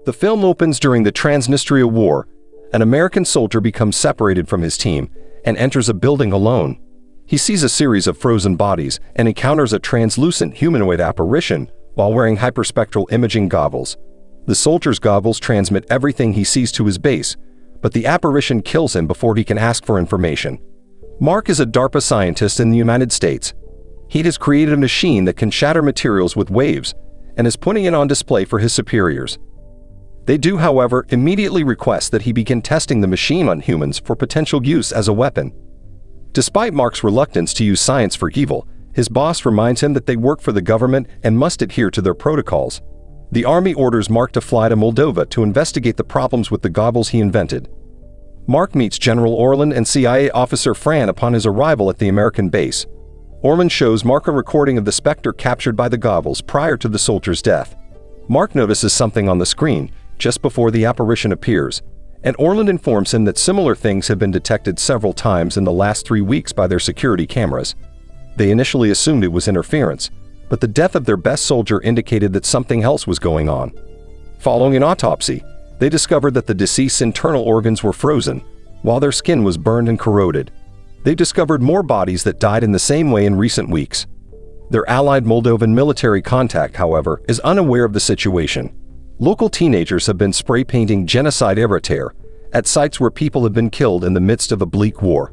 The film opens during the Transnistria War. An American soldier becomes separated from his team and enters a building alone. He sees a series of frozen bodies and encounters a translucent humanoid apparition while wearing hyperspectral imaging goggles. The soldier's goggles transmit everything he sees to his base, but the apparition kills him before he can ask for information. Mark is a DARPA scientist in the United States. He has created a machine that can shatter materials with waves and is putting it on display for his superiors. They do, however, immediately request that he begin testing the machine on humans for potential use as a weapon. Despite Mark's reluctance to use science for evil, his boss reminds him that they work for the government and must adhere to their protocols. The army orders Mark to fly to Moldova to investigate the problems with the goggles he invented. Mark meets General Orland and CIA officer Fran upon his arrival at the American base. Orland shows Mark a recording of the specter captured by the goggles prior to the soldier's death. Mark notices something on the screen just before the apparition appears, and Orland informs him that similar things have been detected several times in the last 3 weeks by their security cameras. They initially assumed it was interference, but the death of their best soldier indicated that something else was going on. Following an autopsy, they discovered that the deceased's internal organs were frozen, while their skin was burned and corroded. They discovered more bodies that died in the same way in recent weeks. Their allied Moldovan military contact, however, is unaware of the situation. Local teenagers have been spray painting genocide Evacuation at sites where people have been killed in the midst of a bleak war.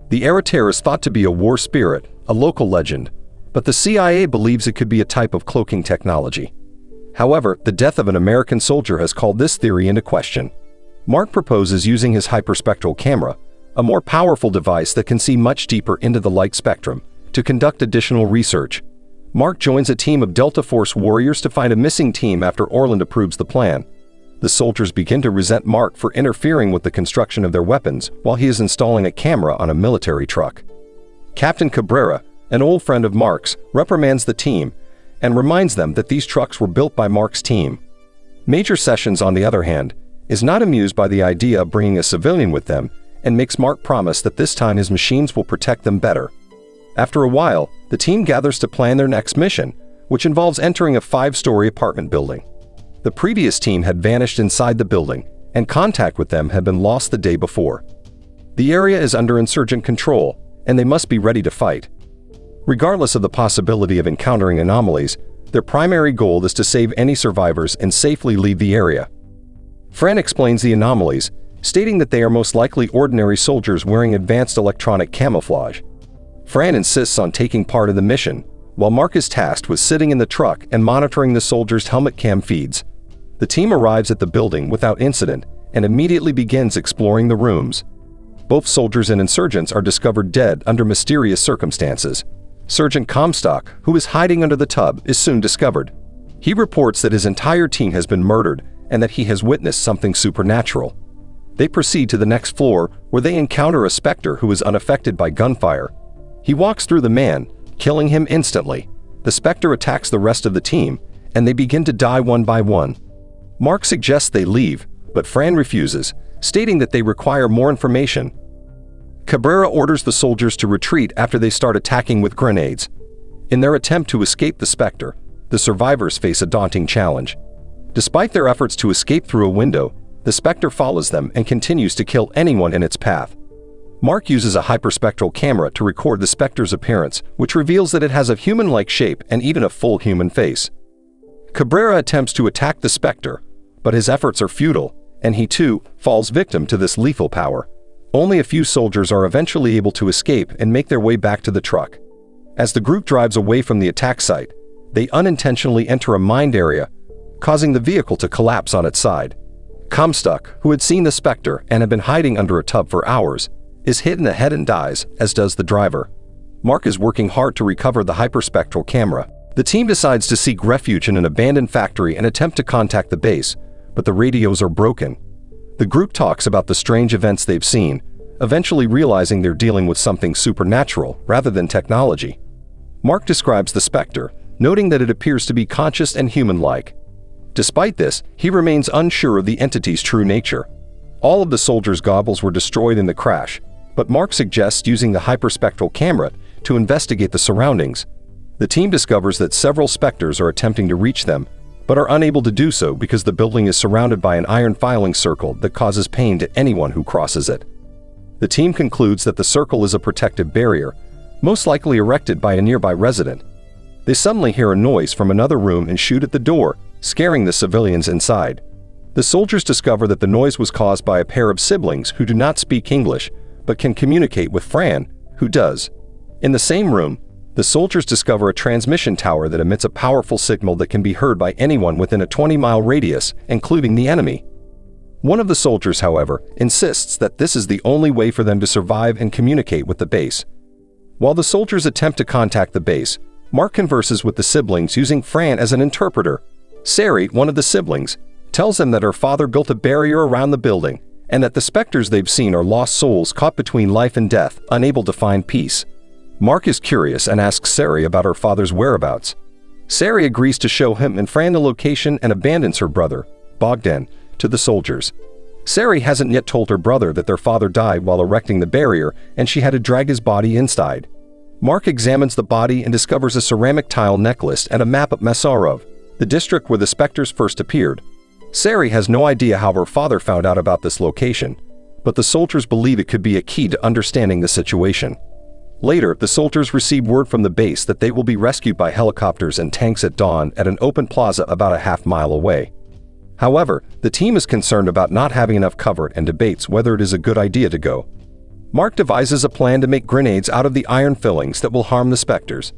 The Evacuation is thought to be a war spirit, a local legend, but the CIA believes it could be a type of cloaking technology. However, the death of an American soldier has called this theory into question. Mark proposes using his hyperspectral camera, a more powerful device that can see much deeper into the light spectrum, to conduct additional research. Mark joins a team of Delta Force warriors to find a missing team after Orland approves the plan. The soldiers begin to resent Mark for interfering with the construction of their weapons while he is installing a camera on a military truck. Captain Cabrera, an old friend of Mark's, reprimands the team and reminds them that these trucks were built by Mark's team. Major Sessions, on the other hand, is not amused by the idea of bringing a civilian with them and makes Mark promise that this time his machines will protect them better. After a while, the team gathers to plan their next mission, which involves entering a 5-story apartment building. The previous team had vanished inside the building, and contact with them had been lost the day before. The area is under insurgent control, and they must be ready to fight. Regardless of the possibility of encountering anomalies, their primary goal is to save any survivors and safely leave the area. Fran explains the anomalies, stating that they are most likely ordinary soldiers wearing advanced electronic camouflage. Fran insists on taking part in the mission, while Mark is tasked with sitting in the truck and monitoring the soldiers' helmet cam feeds. The team arrives at the building without incident and immediately begins exploring the rooms. Both soldiers and insurgents are discovered dead under mysterious circumstances. Sergeant Comstock, who is hiding under the tub, is soon discovered. He reports that his entire team has been murdered and that he has witnessed something supernatural. They proceed to the next floor, where they encounter a specter who is unaffected by gunfire. He walks through the man, killing him instantly. The specter attacks the rest of the team, and they begin to die one by one. Mark suggests they leave, but Fran refuses, stating that they require more information. Cabrera orders the soldiers to retreat after they start attacking with grenades. In their attempt to escape the specter, the survivors face a daunting challenge. Despite their efforts to escape through a window, the specter follows them and continues to kill anyone in its path. Mark uses a hyperspectral camera to record the specter's appearance, which reveals that it has a human-like shape and even a full human face. Cabrera attempts to attack the specter, but his efforts are futile, and he too falls victim to this lethal power. Only a few soldiers are eventually able to escape and make their way back to the truck. As the group drives away from the attack site, they unintentionally enter a mined area, causing the vehicle to collapse on its side. Comstock, who had seen the specter and had been hiding under a tub for hours, is hit in the head and dies, as does the driver. Mark is working hard to recover the hyperspectral camera. The team decides to seek refuge in an abandoned factory and attempt to contact the base, but the radios are broken. The group talks about the strange events they've seen, eventually realizing they're dealing with something supernatural rather than technology. Mark describes the specter, noting that it appears to be conscious and human-like. Despite this, he remains unsure of the entity's true nature. All of the soldiers' goggles were destroyed in the crash, but Mark suggests using the hyperspectral camera to investigate the surroundings. The team discovers that several specters are attempting to reach them, but are unable to do so because the building is surrounded by an iron filing circle that causes pain to anyone who crosses it. The team concludes that the circle is a protective barrier, most likely erected by a nearby resident. They suddenly hear a noise from another room and shoot at the door, scaring the civilians inside. The soldiers discover that the noise was caused by a pair of siblings who do not speak English, but can communicate with Fran, who does. In the same room, the soldiers discover a transmission tower that emits a powerful signal that can be heard by anyone within a 20-mile radius, including the enemy. One of the soldiers, however, insists that this is the only way for them to survive and communicate with the base. While the soldiers attempt to contact the base, Mark converses with the siblings using Fran as an interpreter. Sari, one of the siblings, tells them that her father built a barrier around the building and that the specters they've seen are lost souls caught between life and death, unable to find peace. Mark is curious and asks Sari about her father's whereabouts. Sari agrees to show him and Fran the location and abandons her brother, Bogdan, to the soldiers. Sari hasn't yet told her brother that their father died while erecting the barrier and she had to drag his body inside. Mark examines the body and discovers a ceramic tile necklace and a map of Masarov, the district where the specters first appeared. Sari has no idea how her father found out about this location, but the soldiers believe it could be a key to understanding the situation. Later, the soldiers receive word from the base that they will be rescued by helicopters and tanks at dawn at an open plaza about a half-mile away. However, the team is concerned about not having enough cover and debates whether it is a good idea to go. Mark devises a plan to make grenades out of the iron fillings that will harm the specters.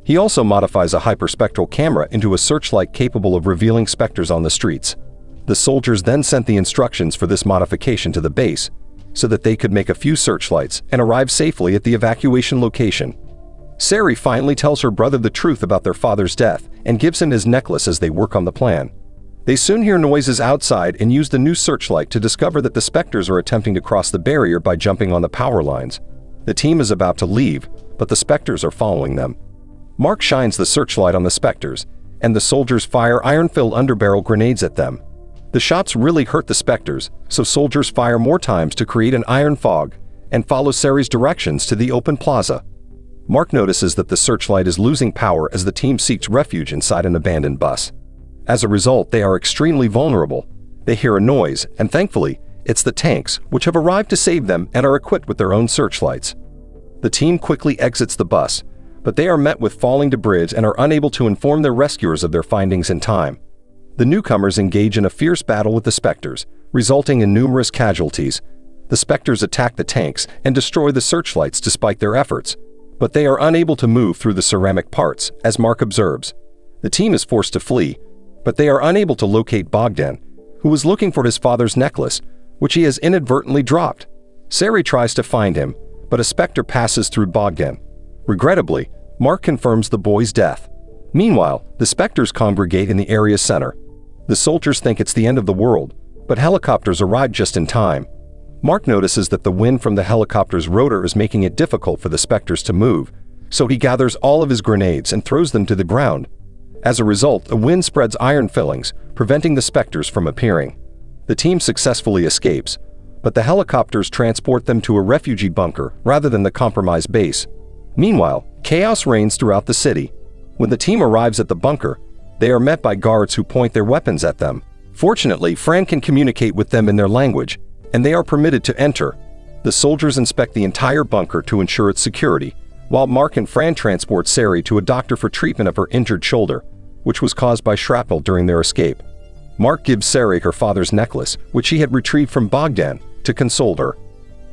He also modifies a hyperspectral camera into a searchlight capable of revealing specters on the streets. The soldiers then sent the instructions for this modification to the base, so that they could make a few searchlights and arrive safely at the evacuation location. Sari finally tells her brother the truth about their father's death and gives him his necklace as they work on the plan. They soon hear noises outside and use the new searchlight to discover that the specters are attempting to cross the barrier by jumping on the power lines. The team is about to leave, but the specters are following them. Mark shines the searchlight on the specters, and the soldiers fire iron-filled underbarrel grenades at them. The shots really hurt the specters, so soldiers fire more times to create an iron fog and follow Sari's directions to the open plaza. Mark notices that the searchlight is losing power as the team seeks refuge inside an abandoned bus. As a result, they are extremely vulnerable. They hear a noise, and thankfully, it's the tanks, which have arrived to save them and are equipped with their own searchlights. The team quickly exits the bus, but they are met with falling debris and are unable to inform their rescuers of their findings in time. The newcomers engage in a fierce battle with the specters, resulting in numerous casualties. The specters attack the tanks and destroy the searchlights despite their efforts, but they are unable to move through the ceramic parts, as Mark observes. The team is forced to flee, but they are unable to locate Bogdan, who was looking for his father's necklace, which he has inadvertently dropped. Sari tries to find him, but a specter passes through Bogdan. Regrettably, Mark confirms the boy's death. Meanwhile, the specters congregate in the area's center. The soldiers think it's the end of the world, but helicopters arrive just in time. Mark notices that the wind from the helicopter's rotor is making it difficult for the specters to move, so he gathers all of his grenades and throws them to the ground. As a result, the wind spreads iron fillings, preventing the specters from appearing. The team successfully escapes, but the helicopters transport them to a refugee bunker rather than the compromised base. Meanwhile, chaos reigns throughout the city. When the team arrives at the bunker, they are met by guards who point their weapons at them. Fortunately, Fran can communicate with them in their language, and they are permitted to enter. The soldiers inspect the entire bunker to ensure its security, while Mark and Fran transport Sari to a doctor for treatment of her injured shoulder, which was caused by shrapnel during their escape. Mark gives Sari her father's necklace, which he had retrieved from Bogdan, to console her.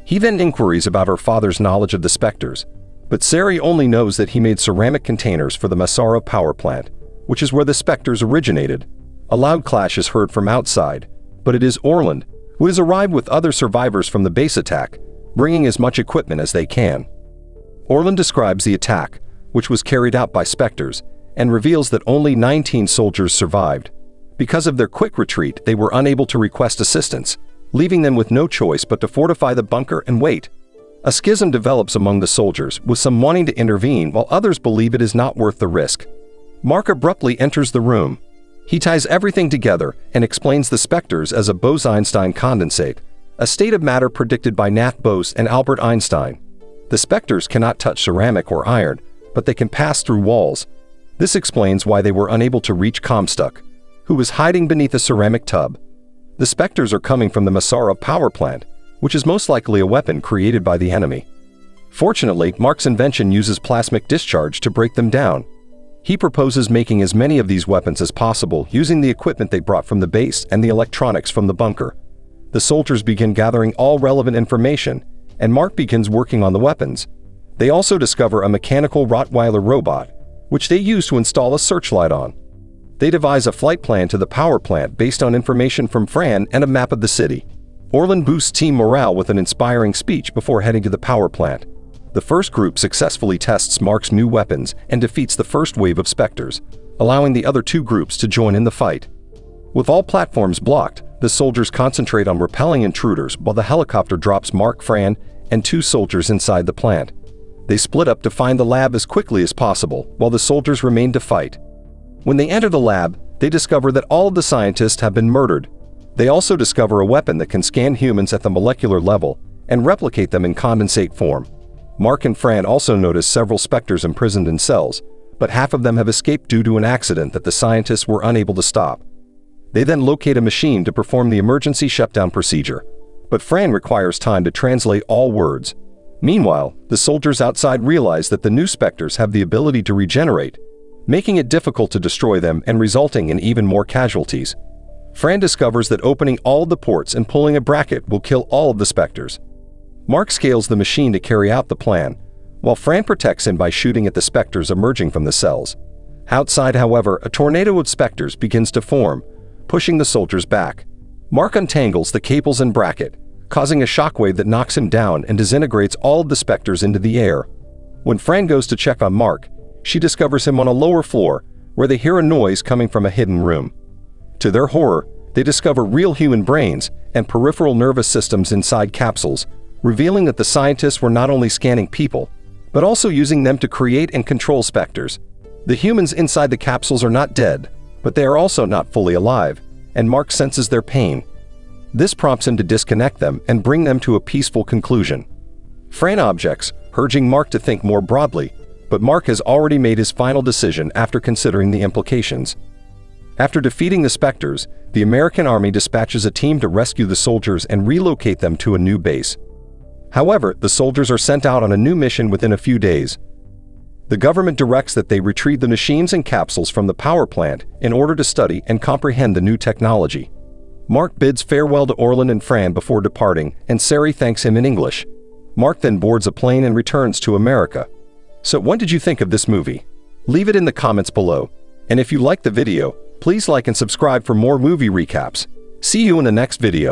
He then inquiries about her father's knowledge of the specters, but Sari only knows that he made ceramic containers for the Masarov power plant, which is where the specters originated. A loud clash is heard from outside, but it is Orland, who has arrived with other survivors from the base attack, bringing as much equipment as they can. Orland describes the attack, which was carried out by specters, and reveals that only 19 soldiers survived. Because of their quick retreat, they were unable to request assistance, leaving them with no choice but to fortify the bunker and wait. A schism develops among the soldiers, with some wanting to intervene while others believe it is not worth the risk. Mark abruptly enters the room. He ties everything together and explains the specters as a Bose-Einstein condensate, a state of matter predicted by Nath Bose and Albert Einstein. The specters cannot touch ceramic or iron, but they can pass through walls. This explains why they were unable to reach Comstock. who was hiding beneath a ceramic tub. The specters are coming from the Masara power plant, which is most likely a weapon created by the enemy. Fortunately, Mark's invention uses plasmic discharge to break them down. He proposes making as many of these weapons as possible using the equipment they brought from the base and the electronics from the bunker. The soldiers begin gathering all relevant information, and Mark begins working on the weapons. They also discover a mechanical Rottweiler robot, which they use to install a searchlight on. They devise a flight plan to the power plant based on information from Fran and a map of the city. Orlin boosts team morale with an inspiring speech before heading to the power plant. The first group successfully tests Mark's new weapons and defeats the first wave of specters, allowing the other two groups to join in the fight. With all platforms blocked, the soldiers concentrate on repelling intruders while the helicopter drops Mark, Fran, and two soldiers inside the plant. They split up to find the lab as quickly as possible, while the soldiers remain to fight. When they enter the lab, they discover that all of the scientists have been murdered. They also discover a weapon that can scan humans at the molecular level and replicate them in condensate form. Mark and Fran also notice several specters imprisoned in cells, but half of them have escaped due to an accident that the scientists were unable to stop. They then locate a machine to perform the emergency shutdown procedure, but Fran requires time to translate all words. Meanwhile, the soldiers outside realize that the new specters have the ability to regenerate, making it difficult to destroy them and resulting in even more casualties. Fran discovers that opening all of the ports and pulling a bracket will kill all of the specters. Mark scales the machine to carry out the plan, while Fran protects him by shooting at the specters emerging from the cells. Outside, however, a tornado of specters begins to form, pushing the soldiers back. Mark untangles the cables and bracket, causing a shockwave that knocks him down and disintegrates all of the specters into the air. When Fran goes to check on Mark, she discovers him on a lower floor, where they hear a noise coming from a hidden room. To their horror, they discover real human brains and peripheral nervous systems inside capsules, revealing that the scientists were not only scanning people, but also using them to create and control specters. The humans inside the capsules are not dead, but they are also not fully alive, and Mark senses their pain. This prompts him to disconnect them and bring them to a peaceful conclusion. Fran objects, urging Mark to think more broadly, but Mark has already made his final decision after considering the implications. After defeating the specters, the American army dispatches a team to rescue the soldiers and relocate them to a new base. However, the soldiers are sent out on a new mission within a few days. The government directs that they retrieve the machines and capsules from the power plant in order to study and comprehend the new technology. Mark bids farewell to Orlin and Fran before departing, and Sari thanks him in English. Mark then boards a plane and returns to America. So what did you think of this movie? Leave it in the comments below. And if you liked the video, please like and subscribe for more movie recaps. See you in the next video.